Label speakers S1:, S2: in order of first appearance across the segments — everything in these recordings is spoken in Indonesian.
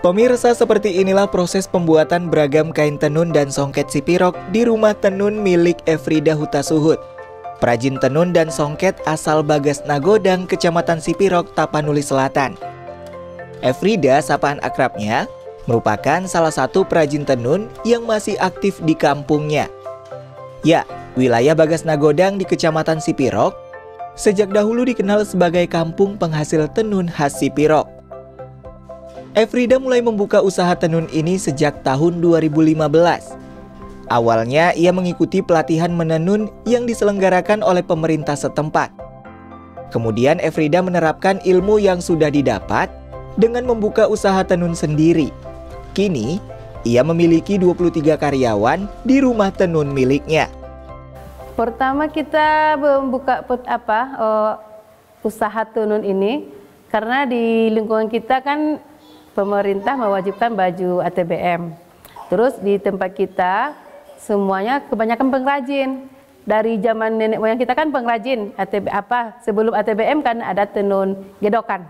S1: Pemirsa, seperti inilah proses pembuatan beragam kain tenun dan songket sipirok di rumah tenun milik Efrida Hutasuhud, perajin tenun dan songket asal Bagas Nagodang, Kecamatan Sipirok, Tapanuli Selatan. Efrida, sapaan akrabnya, merupakan salah satu perajin tenun yang masih aktif di kampungnya. Ya, wilayah Bagas Nagodang di Kecamatan Sipirok sejak dahulu dikenal sebagai kampung penghasil tenun khas Sipirok. Efrida mulai membuka usaha tenun ini sejak tahun 2015. Awalnya ia mengikuti pelatihan menenun yang diselenggarakan oleh pemerintah setempat. Kemudian Efrida menerapkan ilmu yang sudah didapat dengan membuka usaha tenun sendiri. Kini, ia memiliki 23 karyawan di rumah tenun miliknya.
S2: Pertama kita membuka usaha tenun ini karena di lingkungan kita kan pemerintah mewajibkan baju ATBM. Terus di tempat kita semuanya kebanyakan pengrajin. Dari zaman nenek moyang kita kan pengrajin. Sebelum ATBM kan ada tenun gedokan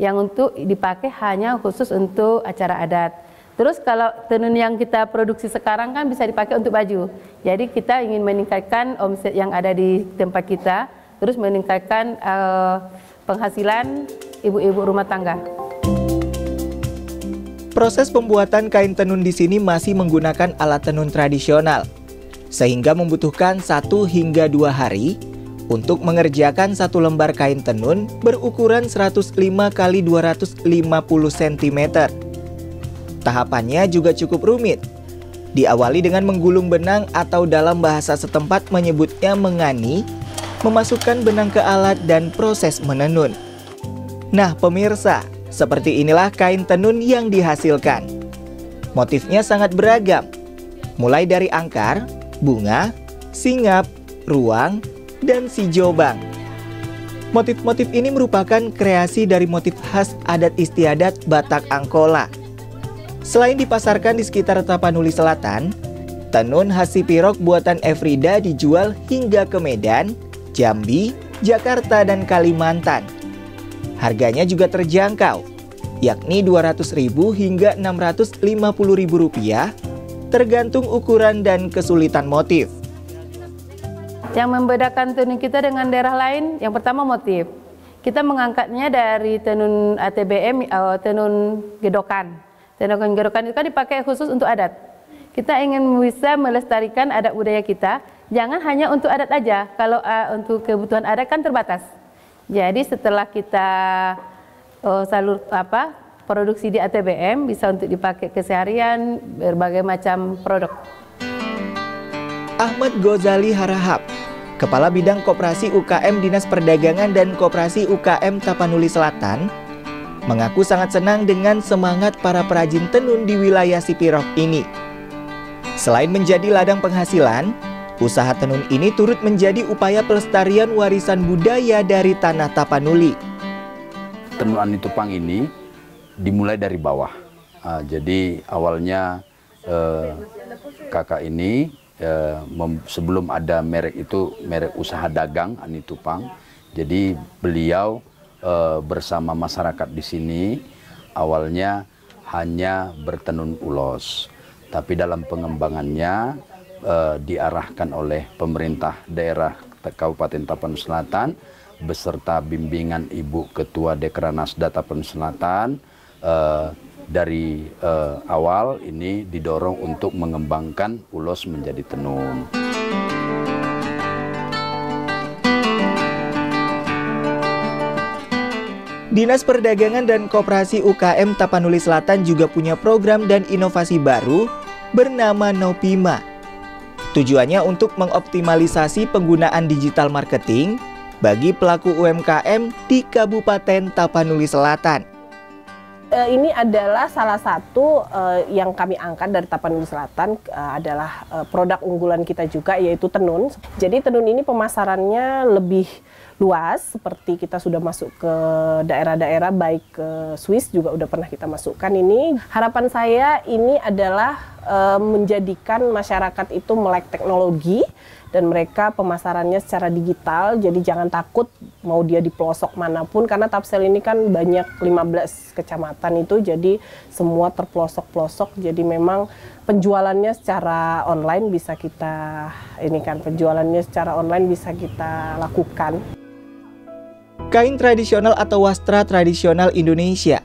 S2: yang untuk dipakai hanya khusus untuk acara adat. Terus kalau tenun yang kita produksi sekarang kan bisa dipakai untuk baju. Jadi kita ingin meningkatkan omset yang ada di tempat kita, terus meningkatkan penghasilan ibu-ibu rumah tangga.
S1: Proses pembuatan kain tenun di sini masih menggunakan alat tenun tradisional, sehingga membutuhkan 1 hingga 2 hari untuk mengerjakan satu lembar kain tenun berukuran 105 x 250 cm. Tahapannya juga cukup rumit. Diawali dengan menggulung benang atau dalam bahasa setempat menyebutnya mengani, memasukkan benang ke alat dan proses menenun. Nah pemirsa, seperti inilah kain tenun yang dihasilkan. Motifnya sangat beragam, mulai dari angkar, bunga, singap, ruang, dan si jobang. Motif-motif ini merupakan kreasi dari motif khas adat istiadat Batak Angkola. Selain dipasarkan di sekitar Tapanuli Selatan, tenun khas Sipirok buatan Efrida dijual hingga ke Medan, Jambi, Jakarta, dan Kalimantan. Harganya juga terjangkau, yakni Rp200.000 hingga Rp650.000, tergantung ukuran dan kesulitan motif.
S2: Yang membedakan tenun kita dengan daerah lain, yang pertama motif. Kita mengangkatnya dari tenun ATBM, tenun gedokan. Tenun gedokan itu kan dipakai khusus untuk adat. Kita ingin bisa melestarikan adat budaya kita, jangan hanya untuk adat aja. Kalau untuk kebutuhan adat kan terbatas. Jadi setelah kita produksi di ATBM bisa untuk dipakai keseharian, berbagai macam produk.
S1: Ahmad Ghazali Harahap, Kepala Bidang Koperasi UKM Dinas Perdagangan dan Koperasi UKM Tapanuli Selatan, mengaku sangat senang dengan semangat para perajin tenun di wilayah Sipirok ini. Selain menjadi ladang penghasilan, usaha tenun ini turut menjadi upaya pelestarian warisan budaya dari tanah Tapanuli.
S3: Tenun Anitupang ini dimulai dari bawah. Jadi awalnya kakak ini sebelum ada merek itu merek usaha dagang Anitupang. Jadi beliau bersama masyarakat di sini awalnya hanya bertenun ulos. Tapi dalam pengembangannya diarahkan oleh pemerintah daerah Kabupaten Tapanuli Selatan beserta bimbingan Ibu Ketua Dekranasda Tapanuli Selatan. Dari awal ini didorong untuk mengembangkan ulos menjadi tenun.
S1: Dinas Perdagangan dan Koperasi UKM Tapanuli Selatan juga punya program dan inovasi baru bernama Nopima. Tujuannya untuk mengoptimalisasi penggunaan digital marketing bagi pelaku UMKM di Kabupaten Tapanuli Selatan.
S4: Ini adalah salah satu yang kami angkat dari Tapanuli Selatan, adalah produk unggulan kita juga, yaitu tenun. Jadi tenun ini pemasarannya lebih luas, seperti kita sudah masuk ke daerah-daerah, baik ke Swiss juga udah pernah kita masukkan ini. Harapan saya ini adalah menjadikan masyarakat itu melek teknologi dan mereka pemasarannya secara digital, jadi jangan takut mau dia di pelosok manapun, karena Tapsel ini kan banyak 15 kecamatan itu, jadi semua terpelosok-pelosok, jadi memang penjualannya secara online bisa kita lakukan.
S1: Kain tradisional atau wastra tradisional Indonesia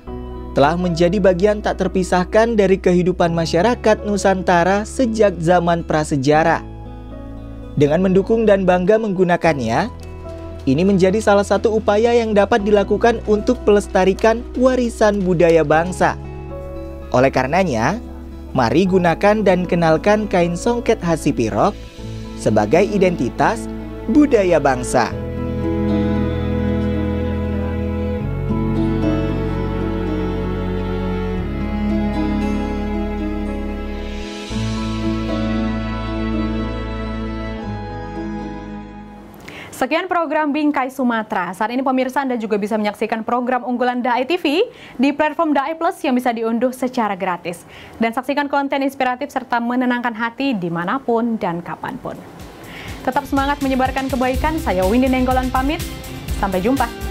S1: telah menjadi bagian tak terpisahkan dari kehidupan masyarakat Nusantara sejak zaman prasejarah. Dengan mendukung dan bangga menggunakannya, ini menjadi salah satu upaya yang dapat dilakukan untuk pelestarikan warisan budaya bangsa. Oleh karenanya, mari gunakan dan kenalkan kain songket khas Sipirok sebagai identitas budaya bangsa.
S5: Sekian program Bingkai Sumatera. Saat ini pemirsa Anda juga bisa menyaksikan program unggulan Dai TV di platform Dai Plus yang bisa diunduh secara gratis. Dan saksikan konten inspiratif serta menenangkan hati dimanapun dan kapanpun. Tetap semangat menyebarkan kebaikan. Saya Windy Nenggolan pamit. Sampai jumpa.